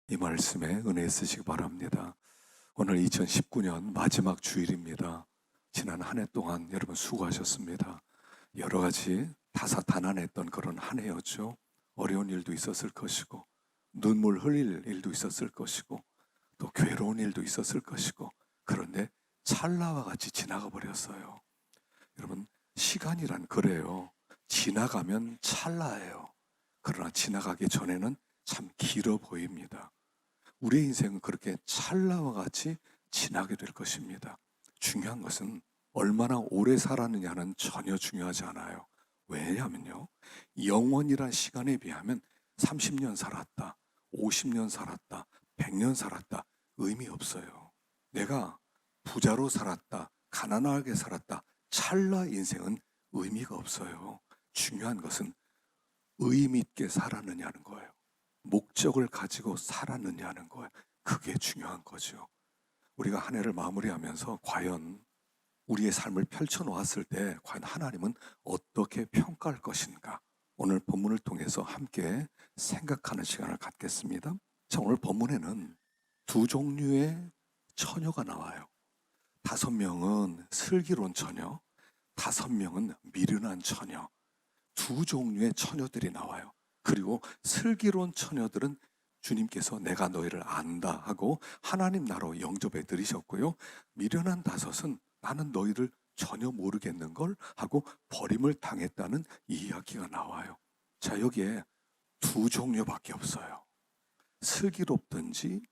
이 말씀에 은혜 쓰시기 바랍니다. 오늘 2019년 마지막 주일입니다. 지난 한 해 동안 여러분 수고하셨습니다. 여러 가지 다사다난했던 그런 한 해였죠. 어려운 일도 있었을 것이고, 눈물 흘릴 일도 있었을 것이고, 또 괴로운 일도 있었을 것이고, 그런데 찰나와 같이 지나가 버렸어요. 여러분, 시간이란 그래요. 지나가면 찰나예요. 그러나 지나가기 전에는 참 길어 보입니다. 우리의 인생은 그렇게 찰나와 같이 지나게 될 것입니다. 중요한 것은 얼마나 오래 살았느냐는 전혀 중요하지 않아요. 왜냐하면요, 영원이란 시간에 비하면 30년 살았다, 50년 살았다, 100년 살았다 의미 없어요. 내가 부자로 살았다, 가난하게 살았다, 찰나 인생은 의미가 없어요. 중요한 것은 의미 있게 살았느냐는 거예요. 목적을 가지고 살았느냐는 거예요. 그게 중요한 거죠. 우리가 한 해를 마무리하면서 과연 우리의 삶을 펼쳐놓았을 때 과연 하나님은 어떻게 평가할 것인가? 오늘 본문을 통해서 함께 생각하는 시간을 갖겠습니다. 자, 오늘 본문에는 두 종류의 처녀가 나와요. 5명은 슬기로운 처녀, 5명은 미련한 처녀. 두 종류의 처녀들이 나와요. 그리고 슬기로운 처녀들은 주님께서 내가 너희를 안다 하고 하나님 나라로 영접해 드리셨고요. 미련한 5은 나는 너희를 전혀 모르겠는걸 하고 버림을 당했다는 이야기가 나와요. 자, 여기에 두 종류밖에 없어요. 슬기롭든지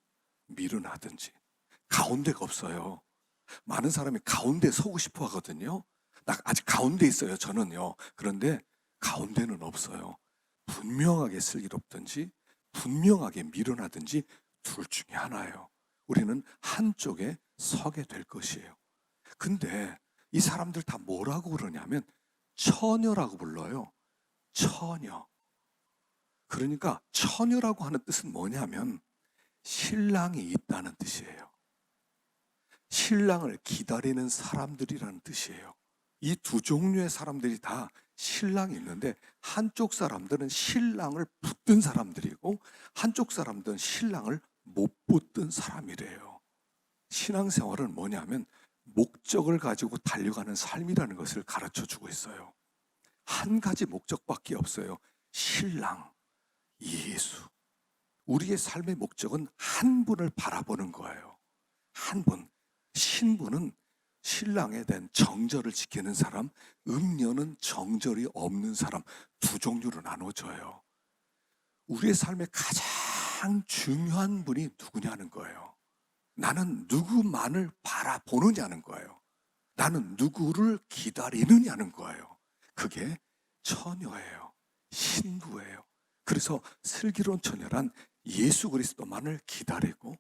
미련하든지 가운데가 없어요. 많은 사람이 가운데 서고 싶어 하거든요. 나 아직 가운데 있어요, 저는요. 그런데 가운데는 없어요. 분명하게 슬기롭든지 분명하게 미련하든지 둘 중에 하나예요. 우리는 한쪽에 서게 될 것이에요. 근데 이 사람들 다 뭐라고 그러냐면 처녀라고 불러요. 처녀. 그러니까 처녀라고 하는 뜻은 뭐냐면 신랑이 있다는 뜻이에요. 신랑을 기다리는 사람들이라는 뜻이에요. 이 두 종류의 사람들이 다 신랑이 있는데 한쪽 사람들은 신랑을 붙든 사람들이고 한쪽 사람들은 신랑을 못 붙든 사람이래요. 신앙생활은 뭐냐면 목적을 가지고 달려가는 삶이라는 것을 가르쳐 주고 있어요. 한 가지 목적밖에 없어요. 신랑, 예수. 우리의 삶의 목적은 한 분을 바라보는 거예요. 한 분. 신부는 신랑에 대한 정절을 지키는 사람, 음녀는 정절이 없는 사람, 두 종류로 나눠져요. 우리의 삶의 가장 중요한 분이 누구냐는 거예요. 나는 누구만을 바라보느냐는 거예요. 나는 누구를 기다리느냐는 거예요. 그게 처녀예요. 신부예요. 그래서 슬기로운 처녀란 예수 그리스도만을 기다리고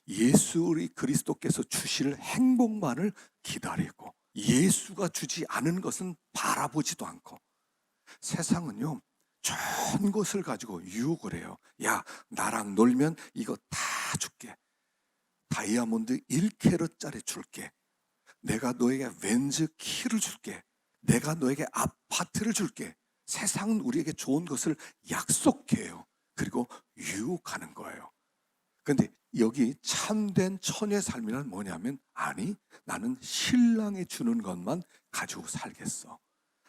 예수 그리스도께서 주실 행복만을 기다리고 예수가 주지 않은 것은 바라보지도 않고 세상은요 좋은 것을 가지고 유혹을 해요. 야, 나랑 놀면 이거 다 줄게. 다이아몬드 1캐럿짜리 줄게. 내가 너에게 렌즈 키를 줄게. 내가 너에게 아파트를 줄게. 세상은 우리에게 좋은 것을 약속해요. 그리고 유혹하는 거예요. 그런데 여기 참된 처녀의 삶이란 뭐냐면 아니, 나는 신랑이 주는 것만 가지고 살겠어.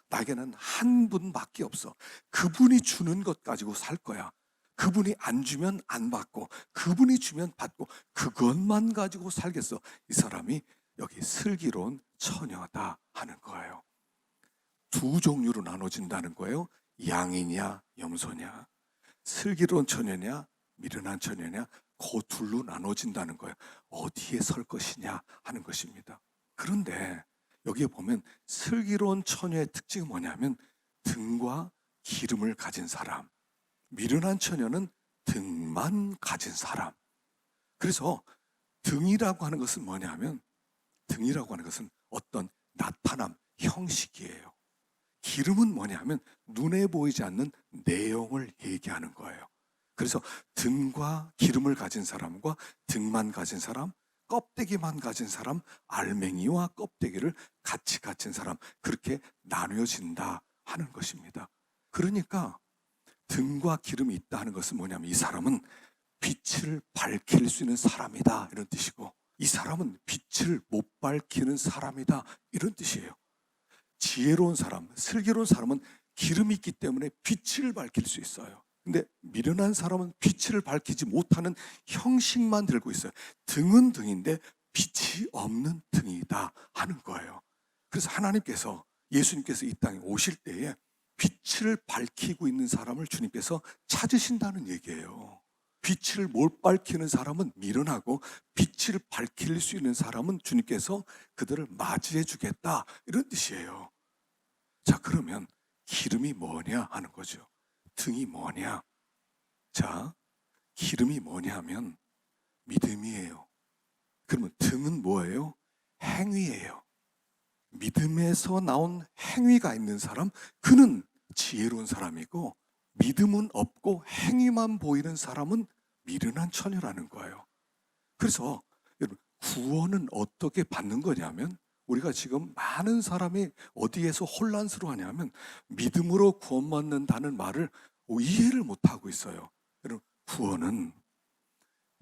나에게는 한 분밖에 없어. 그분이 주는 것 가지고 살 거야. 그분이 안 주면 안 받고 그분이 주면 받고 그것만 가지고 살겠어. 이 사람이 여기 슬기로운 처녀다 하는 거예요. 두 종류로 나눠진다는 거예요. 양이냐 염소냐, 슬기로운 처녀냐 미련한 처녀냐, 그 둘로 나눠진다는 거예요. 어디에 설 것이냐 하는 것입니다. 그런데 여기에 보면 슬기로운 처녀의 특징이 뭐냐면 등과 기름을 가진 사람, 미련한 처녀는 등만 가진 사람. 그래서 등이라고 하는 것은 뭐냐면 등이라고 하는 것은 어떤 나타남, 형식이에요. 기름은 뭐냐면 눈에 보이지 않는 내용을 얘기하는 거예요. 그래서 등과 기름을 가진 사람과 등만 가진 사람, 껍데기만 가진 사람, 알맹이와 껍데기를 같이 가진 사람, 그렇게 나뉘어진다 하는 것입니다. 그러니까 등과 기름이 있다 하는 것은 뭐냐면 이 사람은 빛을 밝힐 수 있는 사람이다, 이런 뜻이고, 이 사람은 빛을 못 밝히는 사람이다, 이런 뜻이에요. 지혜로운 사람, 슬기로운 사람은 기름이 있기 때문에 빛을 밝힐 수 있어요. 근데 미련한 사람은 빛을 밝히지 못하는 형식만 들고 있어요. 등은 등인데 빛이 없는 등이다 하는 거예요. 그래서 하나님께서, 예수님께서 이 땅에 오실 때에 빛을 밝히고 있는 사람을 주님께서 찾으신다는 얘기예요. 빛을 못 밝히는 사람은 미련하고, 빛을 밝힐 수 있는 사람은 주님께서 그들을 맞이해 주겠다, 이런 뜻이에요. 자, 그러면 기름이 뭐냐 하는 거죠. 등이 뭐냐? 자, 기름이 뭐냐 하면 믿음이에요. 그러면 등은 뭐예요? 행위예요. 믿음에서 나온 행위가 있는 사람, 그는 지혜로운 사람이고, 믿음은 없고 행위만 보이는 사람은 미련한 처녀라는 거예요. 그래서 여러분, 구원은 어떻게 받는 거냐면, 우리가 지금 많은 사람이 어디에서 혼란스러워하냐면 믿음으로 구원받는다는 말을 이해를 못하고 있어요. 여러분, 구원은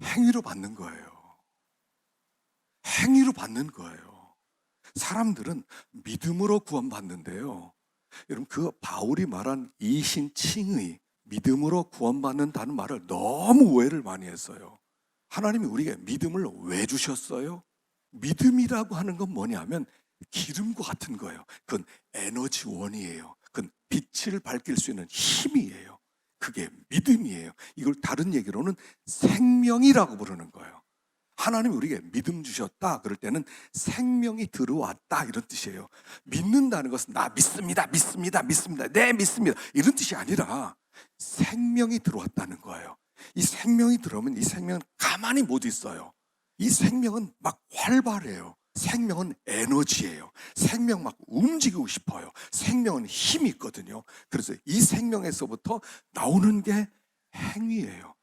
행위로 받는 거예요. 행위로 받는 거예요. 사람들은 믿음으로 구원받는데요, 여러분, 그 바울이 말한 이신칭의, 믿음으로 구원받는다는 말을 너무 오해를 많이 했어요. 하나님이 우리에게 믿음을 왜 주셨어요? 믿음이라고 하는 건 뭐냐면 기름과 같은 거예요. 그건 에너지원이에요. 그건 빛을 밝힐 수 있는 힘이에요. 그게 믿음이에요. 이걸 다른 얘기로는 생명이라고 부르는 거예요. 하나님이 우리에게 믿음 주셨다 그럴 때는 생명이 들어왔다, 이런 뜻이에요. 믿는다는 것은 나 믿습니다, 믿습니다, 믿습니다, 네 믿습니다, 이런 뜻이 아니라 생명이 들어왔다는 거예요. 이 생명이 들어오면 이 생명은 가만히 못 있어요. 이 생명은 막 활발해요. 생명은 에너지예요. 생명 막 움직이고 싶어요. 생명은 힘이 있거든요. 그래서 이 생명에서부터 나오는 게 행위예요.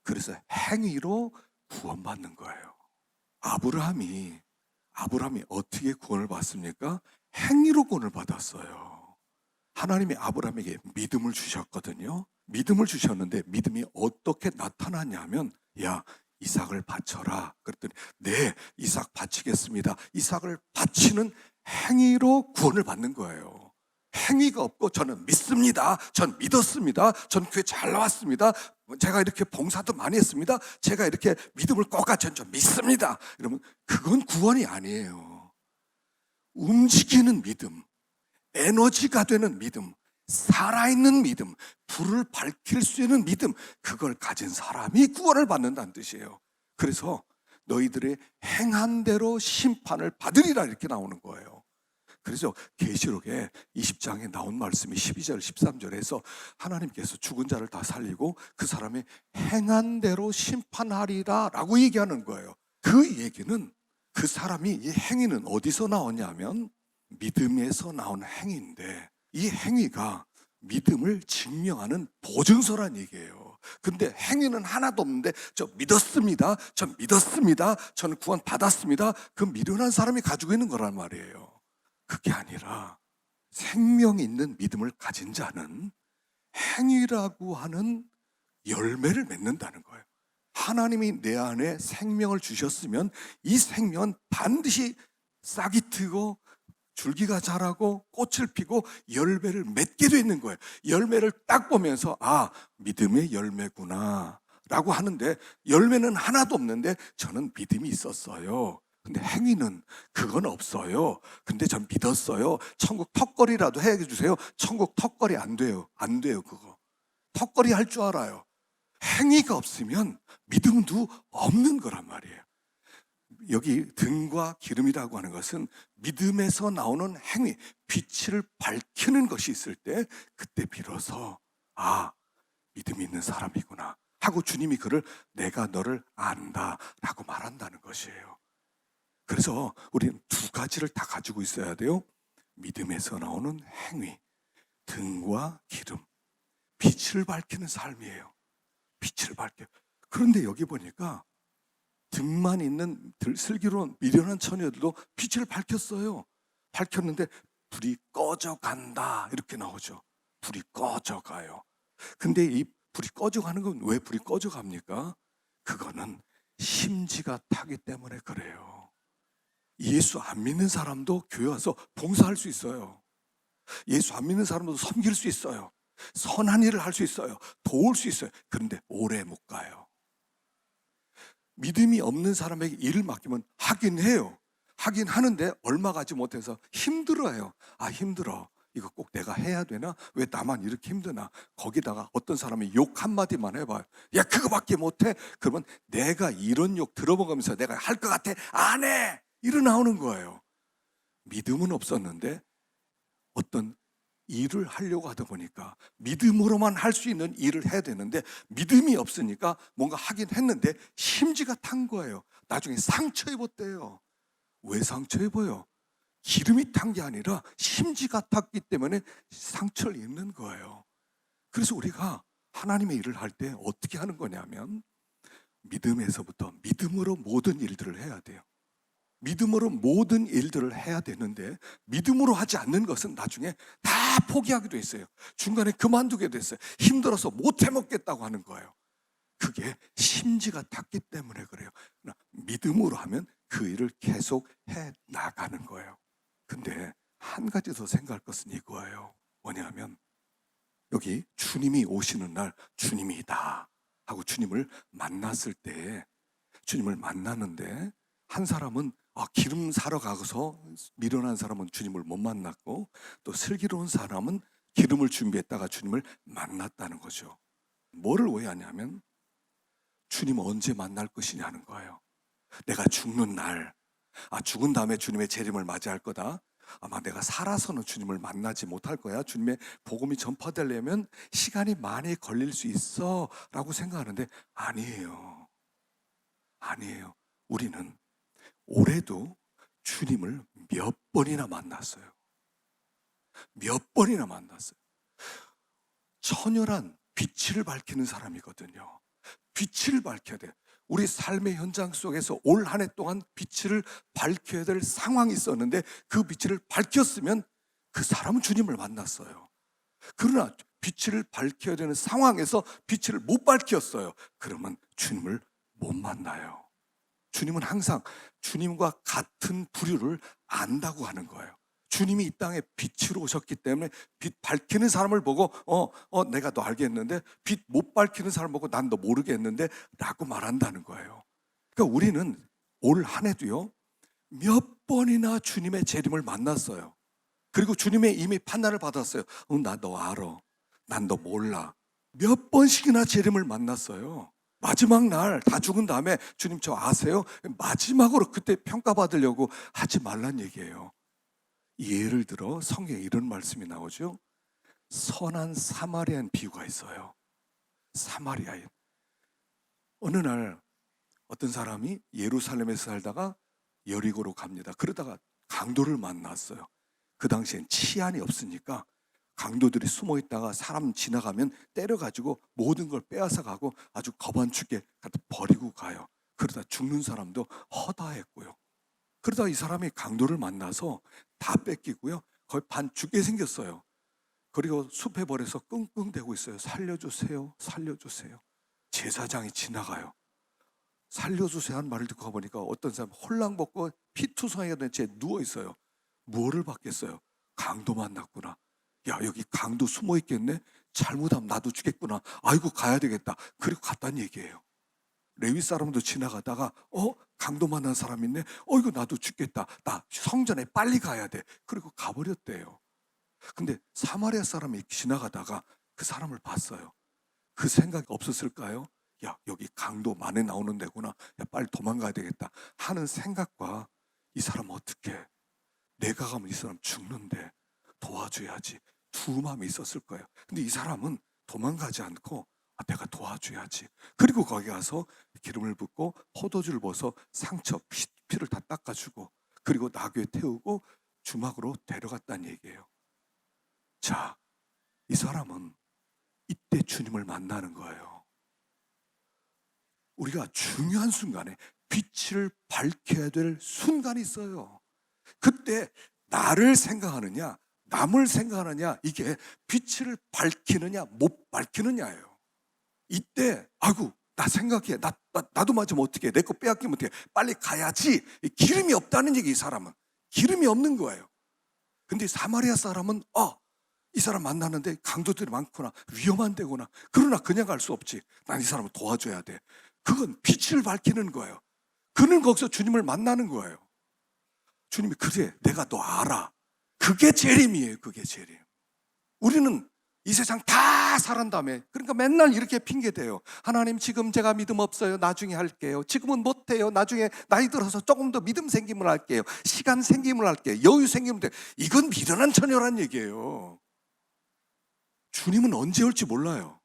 그래서 행위로 구원받는 거예요. 아브라함이 어떻게 구원을 받습니까? 행위로 구원을 받았어요. 하나님이 아브라함에게 믿음을 주셨거든요. 믿음을 주셨는데 믿음이 어떻게 나타나냐면, 야, 이삭을 바쳐라. 그랬더니 네, 이삭 바치겠습니다. 이삭을 바치는 행위로 구원을 받는 거예요. 행위가 없고 저는 믿습니다, 전 믿었습니다, 전 교회 잘 나왔습니다, 제가 이렇게 봉사도 많이 했습니다, 제가 이렇게 믿음을 꺾었죠, 전 믿습니다, 이러면 그건 구원이 아니에요. 움직이는 믿음, 에너지가 되는 믿음, 살아있는 믿음, 불을 밝힐 수 있는 믿음, 그걸 가진 사람이 구원을 받는다는 뜻이에요. 그래서 너희들의 행한 대로 심판을 받으리라, 이렇게 나오는 거예요. 그래서 계시록에 20장에 나온 말씀이 12절 13절에서 하나님께서 죽은 자를 다 살리고 그 사람의 행한 대로 심판하리라 라고 얘기하는 거예요. 그 얘기는, 그 사람이, 이 행위는 어디서 나오냐면 믿음에서 나온 행위인데, 이 행위가 믿음을 증명하는 보증서란 얘기예요. 근데 행위는 하나도 없는데 저 믿었습니다, 전 믿었습니다, 저는 구원 받았습니다, 그 미련한 사람이 가지고 있는 거란 말이에요. 그게 아니라 생명 있는 믿음을 가진 자는 행위라고 하는 열매를 맺는다는 거예요. 하나님이 내 안에 생명을 주셨으면 이 생명은 반드시 싹이 트고 줄기가 자라고 꽃을 피고 열매를 맺게 되는 거예요. 열매를 딱 보면서 아, 믿음의 열매구나 라고 하는데, 열매는 하나도 없는데 저는 믿음이 있었어요. 근데 행위는 그건 없어요. 근데 전 믿었어요. 천국 턱걸이라도 해주세요. 천국 턱걸이 안 돼요. 안 돼요, 그거. 턱걸이 할 줄 알아요. 행위가 없으면 믿음도 없는 거란 말이에요. 여기 등과 기름이라고 하는 것은 믿음에서 나오는 행위, 빛을 밝히는 것이 있을 때, 그때 비로소 아, 믿음이 있는 사람이구나 하고 주님이 그를 내가 너를 안다 라고 말한다는 것이에요. 그래서 우리는 두 가지를 다 가지고 있어야 돼요. 믿음에서 나오는 행위, 등과 기름, 빛을 밝히는 삶이에요. 빛을 밝혀. 그런데 여기 보니까 등만 있는 슬기로운 미련한 처녀들도 빛을 밝혔어요. 밝혔는데 불이 꺼져간다 이렇게 나오죠. 불이 꺼져가요. 근데 이 불이 꺼져가는 건 왜 불이 꺼져갑니까? 그거는 심지가 타기 때문에 그래요. 예수 안 믿는 사람도 교회 와서 봉사할 수 있어요. 예수 안 믿는 사람도 섬길 수 있어요. 선한 일을 할 수 있어요. 도울 수 있어요. 그런데 오래 못 가요. 믿음이 없는 사람에게 일을 맡기면 하긴 해요. 하긴 하는데 얼마 가지 못해서 힘들어요. 아, 힘들어. 이거 꼭 내가 해야 되나? 왜 나만 이렇게 힘드나? 거기다가 어떤 사람이 욕 한마디만 해봐요. 야, 그거밖에 못해? 그러면 내가 이런 욕 들어보면서 내가 할 것 같아? 안 해! 이러 나오는 거예요. 믿음은 없었는데 어떤 일을 하려고 하다 보니까 믿음으로만 할 수 있는 일을 해야 되는데 믿음이 없으니까 뭔가 하긴 했는데 심지가 탄 거예요. 나중에 상처 입었대요. 왜 상처 입어요? 기름이 탄 게 아니라 심지가 탔기 때문에 상처를 입는 거예요. 그래서 우리가 하나님의 일을 할 때 어떻게 하는 거냐면 믿음에서부터 믿음으로 모든 일들을 해야 돼요. 믿음으로 모든 일들을 해야 되는데 믿음으로 하지 않는 것은 나중에 다 포기하기도 했어요. 중간에 그만두게 됐어요. 힘들어서 못 해먹겠다고 하는 거예요. 그게 심지가 탔기 때문에 그래요. 믿음으로 하면 그 일을 계속 해 나가는 거예요. 근데 한 가지 더 생각할 것은 이거예요. 뭐냐면 여기 주님이 오시는 날 주님이다 하고 주님을 만났을 때 주님을 만나는데 한 사람은 기름 사러 가서 미련한 사람은 주님을 못 만났고 또 슬기로운 사람은 기름을 준비했다가 주님을 만났다는 거죠. 뭐를 오해하냐면 주님 언제 만날 것이냐는 거예요. 내가 죽는 날, 죽은 다음에 주님의 재림을 맞이할 거다. 아마 내가 살아서는 주님을 만나지 못할 거야. 주님의 복음이 전파되려면 시간이 많이 걸릴 수 있어 라고 생각하는데 아니에요. 아니에요. 우리는 올해도 주님을 몇 번이나 만났어요. 몇 번이나 만났어요. 천연한 빛을 밝히는 사람이거든요. 빛을 밝혀야 돼요. 우리 삶의 현장 속에서 올 한 해 동안 빛을 밝혀야 될 상황이 있었는데 그 빛을 밝혔으면 그 사람은 주님을 만났어요. 그러나 빛을 밝혀야 되는 상황에서 빛을 못 밝혔어요. 그러면 주님을 못 만나요. 주님은 항상 주님과 같은 부류를 안다고 하는 거예요. 주님이 이 땅에 빛으로 오셨기 때문에 빛 밝히는 사람을 보고 내가 너 알겠는데 빛 못 밝히는 사람 보고 난 너 모르겠는데 라고 말한다는 거예요. 그러니까 우리는 올 한 해도요 몇 번이나 주님의 재림을 만났어요. 그리고 주님의 이미 판단을 받았어요. 나 너 알아. 난 너 몰라. 몇 번씩이나 재림을 만났어요. 마지막 날 다 죽은 다음에 주님 저 아세요? 마지막으로 그때 평가받으려고 하지 말란 얘기예요. 예를 들어 성경에 이런 말씀이 나오죠. 선한 사마리아인 비유가 있어요. 사마리아인. 어느 날 어떤 사람이 예루살렘에서 살다가 여리고로 갑니다. 그러다가 강도를 만났어요. 그 당시엔 치안이 없으니까 강도들이 숨어 있다가 사람 지나가면 때려가지고 모든 걸 빼앗아 가고 아주 겁안죽게 갖다 버리고 가요. 그러다 죽는 사람도 허다했고요. 그러다 이 사람이 강도를 만나서 다 뺏기고요. 거의 반 죽게 생겼어요. 그리고 숲에 버려서 끙끙대고 있어요. 살려주세요. 살려주세요. 제사장이 지나가요. 살려주세요 한 말을 듣고 가보니까 어떤 사람 홀랑벗고 피투성이가 된 채 누워 있어요. 뭐를 받겠어요? 강도 만났구나. 야, 여기 강도 숨어 있겠네? 잘못하면 나도 죽겠구나. 아이고, 가야 되겠다. 그리고 갔다는 얘기예요. 레위 사람도 지나가다가 강도 만난 사람 있네. 이거 나도 죽겠다. 나 성전에 빨리 가야 돼. 그리고 가버렸대요. 근데 사마리아 사람이 지나가다가 그 사람을 봤어요. 그 생각이 없었을까요? 야, 여기 강도 많이 나오는 데구나. 야, 빨리 도망가야 되겠다 하는 생각과 이 사람 어떻게 내가 가면 이 사람 죽는데 도와줘야지 두 마음이 있었을 거예요. 근데 이 사람은 도망가지 않고 내가 도와줘야지. 그리고 거기 가서 기름을 붓고 포도주를 부어서 상처 피를 다 닦아주고 그리고 나귀에 태우고 주막으로 데려갔다는 얘기예요. 자, 이 사람은 이때 주님을 만나는 거예요. 우리가 중요한 순간에 빛을 밝혀야 될 순간이 있어요. 그때 나를 생각하느냐 남을 생각하느냐 이게 빛을 밝히느냐 못 밝히느냐예요. 이때 아이고 나 생각해. 나도 맞으면 어떻게 해? 내 거 빼앗기면 어떻게 해? 빨리 가야지. 기름이 없다는 얘기, 이 사람은. 기름이 없는 거예요. 근데 사마리아 사람은 이 사람 만나는데 강도들이 많구나. 위험한 데구나. 그러나 그냥 갈 수 없지. 난 이 사람을 도와줘야 돼. 그건 빛을 밝히는 거예요. 그는 거기서 주님을 만나는 거예요. 주님이 그래, 내가 너 알아. 그게 재림이에요. 그게 재림. 우리는 이 세상 다 살은 다음에 그러니까 맨날 이렇게 핑계대요. 하나님, 지금 제가 믿음 없어요. 나중에 할게요. 지금은 못해요. 나중에 나이 들어서 조금 더 믿음 생기면 할게요. 시간 생기면 할게요. 여유 생기면 돼요. 이건 미련한 처녀란 얘기예요. 주님은 언제 올지 몰라요.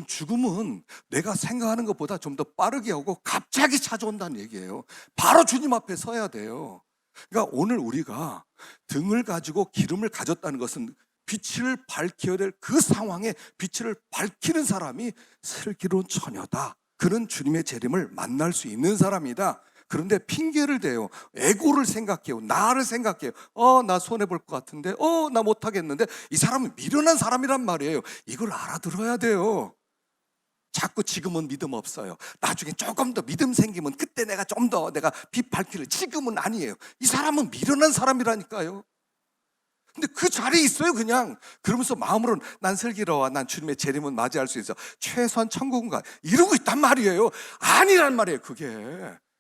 죽음은 내가 생각하는 것보다 좀 더 빠르게 오고 갑자기 찾아온다는 얘기예요. 바로 주님 앞에 서야 돼요. 그러니까 오늘 우리가 등을 가지고 기름을 가졌다는 것은 빛을 밝혀야 될 그 상황에 빛을 밝히는 사람이 슬기로운 처녀다. 그는 주님의 재림을 만날 수 있는 사람이다. 그런데 핑계를 대요. 에고를 생각해요. 나를 생각해요. 나 손해볼 것 같은데, 나 못하겠는데. 이 사람은 미련한 사람이란 말이에요. 이걸 알아들어야 돼요. 자꾸 지금은 믿음 없어요. 나중에 조금 더 믿음 생기면 그때 내가 좀 더 내가 빛 밝히를. 지금은 아니에요. 이 사람은 미련한 사람이라니까요. 근데 그 자리에 있어요, 그냥. 그러면서 마음으로는 난 슬기로워. 난 주님의 재림은 맞이할 수 있어. 최소한 천국은 가. 이러고 있단 말이에요. 아니란 말이에요, 그게.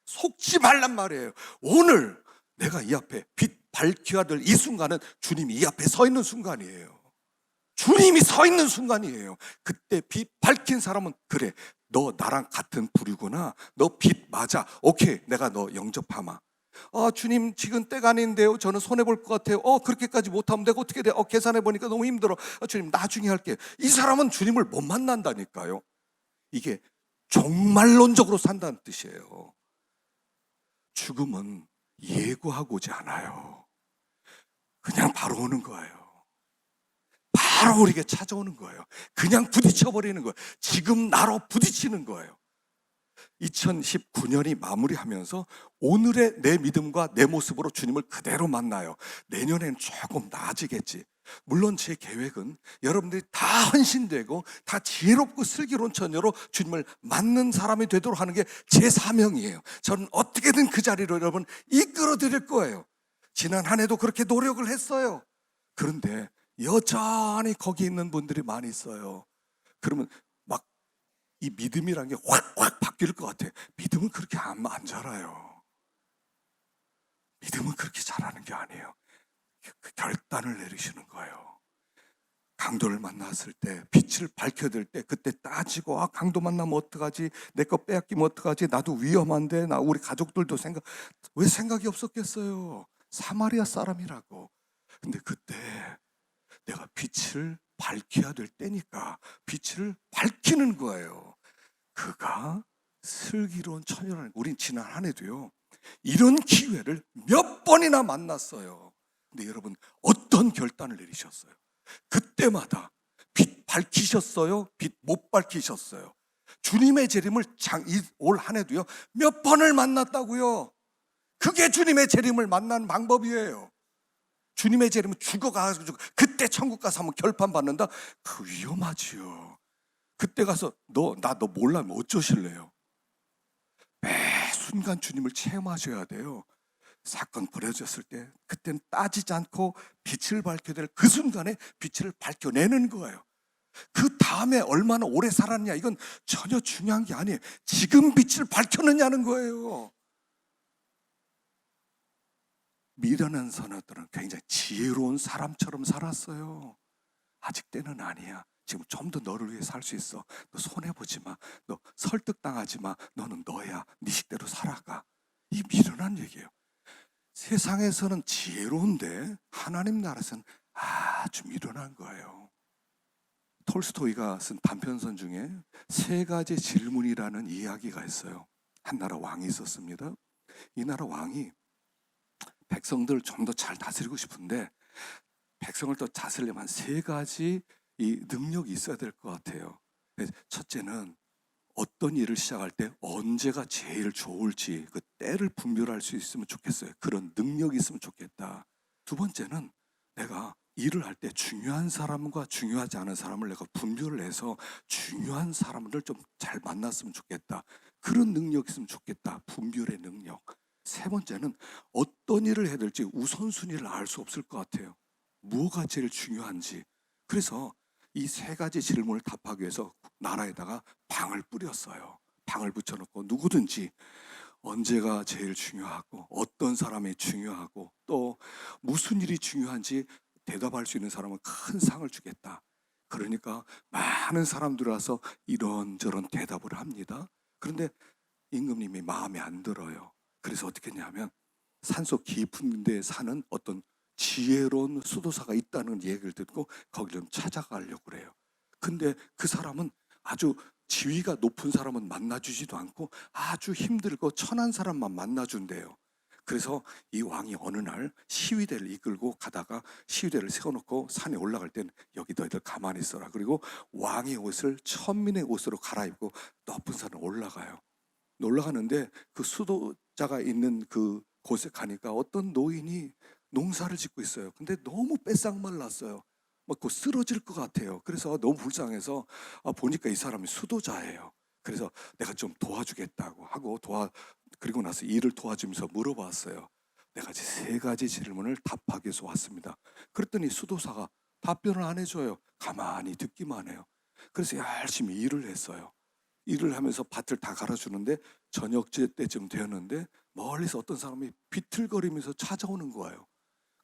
속지 말란 말이에요. 오늘 내가 이 앞에 빛 밝혀야 될 이 순간은 주님이 이 앞에 서 있는 순간이에요. 주님이 서 있는 순간이에요. 그때 빛 밝힌 사람은 그래, 너 나랑 같은 부류구나. 너 빛 맞아. 오케이, 내가 너 영접하마. 주님, 지금 때가 아닌데요. 저는 손해볼 것 같아요. 그렇게까지 못하면 내가 어떻게 돼? 계산해보니까 너무 힘들어. 주님, 나중에 할게요. 이 사람은 주님을 못 만난다니까요. 이게 종말론적으로 산다는 뜻이에요. 죽음은 예고하고 오지 않아요. 그냥 바로 오는 거예요. 바로 우리에게 찾아오는 거예요. 그냥 부딪혀버리는 거예요. 지금 나로 부딪히는 거예요. 2019년이 마무리하면서 오늘의 내 믿음과 내 모습으로 주님을 그대로 만나요. 내년에는 조금 나아지겠지. 물론 제 계획은 여러분들이 다 헌신되고 다 지혜롭고 슬기로운 처녀로 주님을 맞는 사람이 되도록 하는 게 제 사명이에요. 저는 어떻게든 그 자리로 여러분 이끌어 드릴 거예요. 지난 한 해도 그렇게 노력을 했어요. 그런데 여전히 거기 있는 분들이 많이 있어요. 그러면 막 이 믿음이란 게 확 바뀔 것 같아요. 믿음은 그렇게 안 자라요. 믿음은 그렇게 자라는 게 아니에요. 그 결단을 내리시는 거예요. 강도를 만났을 때, 빛을 밝혀야 될 때, 그때 따지고 강도 만나면 어떡하지? 내 거 빼앗기면 어떡하지? 나도 위험한데, 우리 가족들도 왜 생각이 없었겠어요? 사마리아 사람이라고. 근데 그때 내가 빛을 밝혀야 될 때니까 빛을 밝히는 거예요. 그가 슬기로운 처녀라는, 우린 지난 한 해도요 이런 기회를 몇 번이나 만났어요. 근데 여러분, 어떤 결단을 내리셨어요? 그때마다 빛 밝히셨어요? 빛 못 밝히셨어요? 주님의 재림을 올 한 해도요 몇 번을 만났다고요. 그게 주님의 재림을 만나는 방법이에요. 주님의 재림은 죽어가지고 그때 천국 가서 한번 결판 받는다? 그 위험하지요. 그때 가서 너 몰라면 어쩌실래요? 매 순간 주님을 체험하셔야 돼요. 사건 벌어졌을 때 그때는 따지지 않고 빛을 밝혀야 될 그 순간에 빛을 밝혀내는 거예요. 그 다음에 얼마나 오래 살았냐 이건 전혀 중요한 게 아니에요. 지금 빛을 밝혀내냐는 거예요. 미련한 선녀들은 굉장히 지혜로운 사람처럼 살았어요. 아직 때는 아니야. 지금 좀 더 너를 위해 살 수 있어. 너 손해보지 마. 너 설득당하지 마. 너는 너야. 네 식대로 살아가. 이 미련한 얘기예요. 세상에서는 지혜로운데 하나님 나라에서는 아주 미련한 거예요. 톨스토이가 쓴 단편선 중에 세 가지 질문이라는 이야기가 있어요. 한 나라 왕이 있었습니다. 이 나라 왕이 백성들을 좀 더 잘 다스리고 싶은데 백성을 더 다스리려면 세 가지 이 능력이 있어야 될 것 같아요. 첫째는 어떤 일을 시작할 때 언제가 제일 좋을지 그 때를 분별할 수 있으면 좋겠어요. 그런 능력이 있으면 좋겠다. 두 번째는 내가 일을 할 때 중요한 사람과 중요하지 않은 사람을 내가 분별을 해서 중요한 사람들 좀 잘 만났으면 좋겠다. 그런 능력이 있으면 좋겠다. 분별의 능력. 세 번째는 어떤 일을 해야 될지 우선순위를 알 수 없을 것 같아요. 뭐가 제일 중요한지. 그래서 이 세 가지 질문을 답하기 위해서 나라에다가 방을 뿌렸어요. 방을 붙여놓고 누구든지 언제가 제일 중요하고 어떤 사람이 중요하고 또 무슨 일이 중요한지 대답할 수 있는 사람은 큰 상을 주겠다. 그러니까 많은 사람들이 와서 이런저런 대답을 합니다. 그런데 임금님이 마음에 안 들어요. 그래서 어떻게 했냐면 산속 깊은 데 사는 어떤 지혜로운 수도사가 있다는 얘기를 듣고 거기 좀 찾아가려고 그래요. 근데 그 사람은 아주 지위가 높은 사람은 만나주지도 않고 아주 힘들고 천한 사람만 만나준대요. 그래서 이 왕이 어느 날 시위대를 이끌고 가다가 시위대를 세워놓고 산에 올라갈 땐 여기 너희들 가만히 있어라. 그리고 왕의 옷을 천민의 옷으로 갈아입고 높은 산을 올라가요. 올라가는데 그 수도자가 있는 그 곳에 가니까 어떤 노인이 농사를 짓고 있어요. 근데 너무 뺏상말랐어요. 막 곧 쓰러질 것 같아요. 그래서 너무 불쌍해서 보니까 이 사람이 수도자예요. 그래서 내가 좀 도와주겠다고 하고 그리고 나서 일을 도와주면서 물어봤어요. 내가 이제 세 가지 질문을 답하기 위해서 왔습니다. 그랬더니 수도사가 답변을 안 해줘요. 가만히 듣기만 해요. 그래서 열심히 일을 했어요. 일을 하면서 밭을 다 갈아주는데 저녁 때쯤 되었는데 멀리서 어떤 사람이 비틀거리면서 찾아오는 거예요.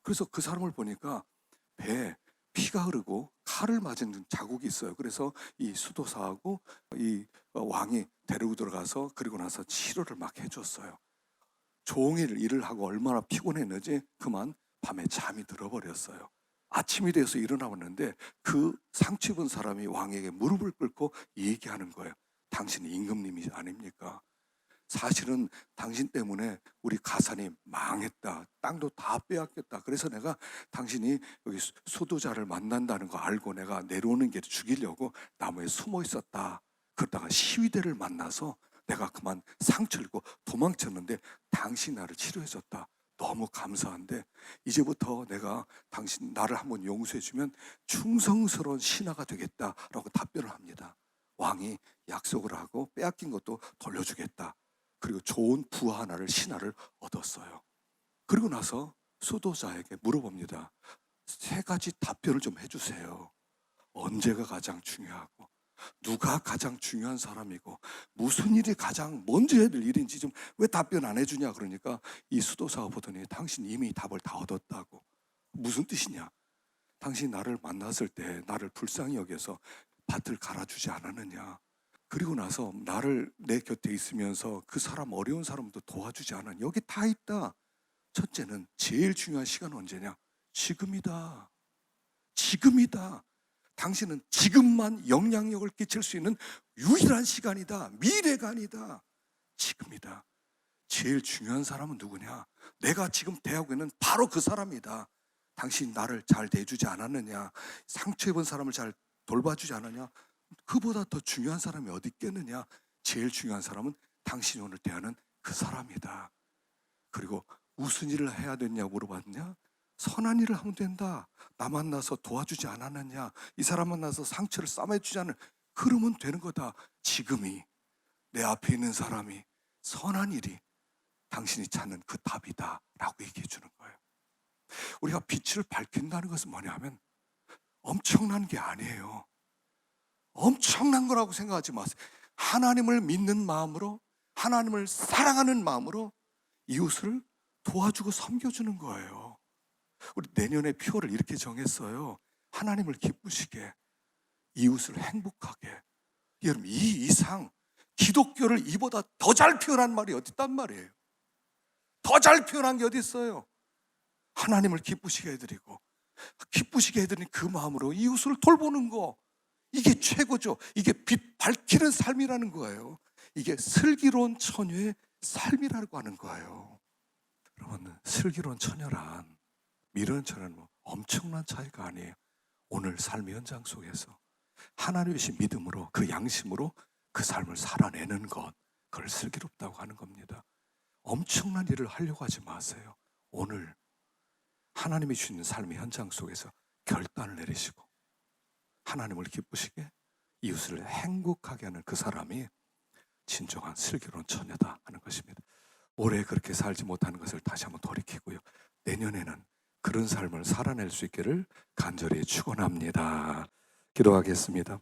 그래서 그 사람을 보니까 배에 피가 흐르고 칼을 맞은 자국이 있어요. 그래서 이 수도사하고 이 왕이 데리고 들어가서 그리고 나서 치료를 막 해줬어요. 종일 일을 하고 얼마나 피곤했는지 그만 밤에 잠이 들어버렸어요. 아침이 돼서 일어나봤는데 그 상처 입은 사람이 왕에게 무릎을 꿇고 얘기하는 거예요. 당신이 임금님이 아닙니까? 사실은 당신 때문에 우리 가산이 망했다. 땅도 다 빼앗겼다. 그래서 내가 당신이 여기 수도자를 만난다는 거 알고 내가 내려오는 길에 죽이려고 나무에 숨어 있었다. 그러다가 시위대를 만나서 내가 그만 상처를 입고 도망쳤는데 당신 나를 치료해줬다. 너무 감사한데 이제부터 내가 당신 나를 한번 용서해주면 충성스러운 신하가 되겠다라고 답변을 합니다. 왕이 약속을 하고 빼앗긴 것도 돌려주겠다. 그리고 좋은 부하 하나를 신하를 얻었어요. 그리고 나서 수도자에게 물어봅니다. 세 가지 답변을 좀 해주세요. 언제가 가장 중요하고 누가 가장 중요한 사람이고 무슨 일이 가장 먼저 해야 될 일인지 좀 왜 답변 안 해주냐. 그러니까 이 수도사가 보더니 당신 이미 답을 다 얻었다고. 무슨 뜻이냐. 당신 나를 만났을 때 나를 불쌍히 여겨서 밭을 갈아주지 않았느냐. 그리고 나서 나를 내 곁에 있으면서 그 사람 어려운 사람도 도와주지 않았느냐. 여기 다 있다. 첫째는 제일 중요한 시간은 언제냐. 지금이다. 지금이다. 당신은 지금만 영향력을 끼칠 수 있는 유일한 시간이다. 미래가 아니다. 지금이다. 제일 중요한 사람은 누구냐? 내가 지금 대하고 있는 바로 그 사람이다. 당신 나를 잘 대해주지 않았느냐? 상처 입은 사람을 잘 돌봐주지 않았냐? 그보다 더 중요한 사람이 어디 있겠느냐? 제일 중요한 사람은 당신이 오늘 대하는 그 사람이다. 그리고 무슨 일을 해야 되냐고 물어봤냐? 선한 일을 하면 된다. 나 만나서 도와주지 않았느냐? 이 사람 만나서 상처를 싸매주지 않을, 그러면 되는 거다. 지금이 내 앞에 있는 사람이 선한 일이 당신이 찾는 그 답이다 라고 얘기해 주는 거예요. 우리가 빛을 밝힌다는 것은 뭐냐면 엄청난 게 아니에요. 엄청난 거라고 생각하지 마세요. 하나님을 믿는 마음으로, 하나님을 사랑하는 마음으로 이웃을 도와주고 섬겨주는 거예요. 우리 내년에 표를 이렇게 정했어요. 하나님을 기쁘시게, 이웃을 행복하게. 여러분, 이 이상 기독교를 이보다 더 잘 표현한 말이 어디 있단 말이에요. 더 잘 표현한 게 어디 있어요. 하나님을 기쁘시게 해드리고, 기쁘시게 해드리는 그 마음으로 이웃을 돌보는 거, 이게 최고죠. 이게 빛 밝히는 삶이라는 거예요. 이게 슬기로운 처녀의 삶이라고 하는 거예요. 여러분, 슬기로운 처녀란, 미련한 처녀는 뭐 엄청난 차이가 아니에요. 오늘 삶의 현장 속에서 하나님의 믿음으로, 그 양심으로 그 삶을 살아내는 것, 그걸 슬기롭다고 하는 겁니다. 엄청난 일을 하려고 하지 마세요. 오늘 하나님이 주시는 삶의 현장 속에서 결단을 내리시고 하나님을 기쁘시게 이웃을 행복하게 하는 그 사람이 진정한 슬기로운 처녀다 하는 것입니다. 올해 그렇게 살지 못하는 것을 다시 한번 돌이키고요, 내년에는 그런 삶을 살아낼 수 있기를 간절히 축원합니다. 기도하겠습니다.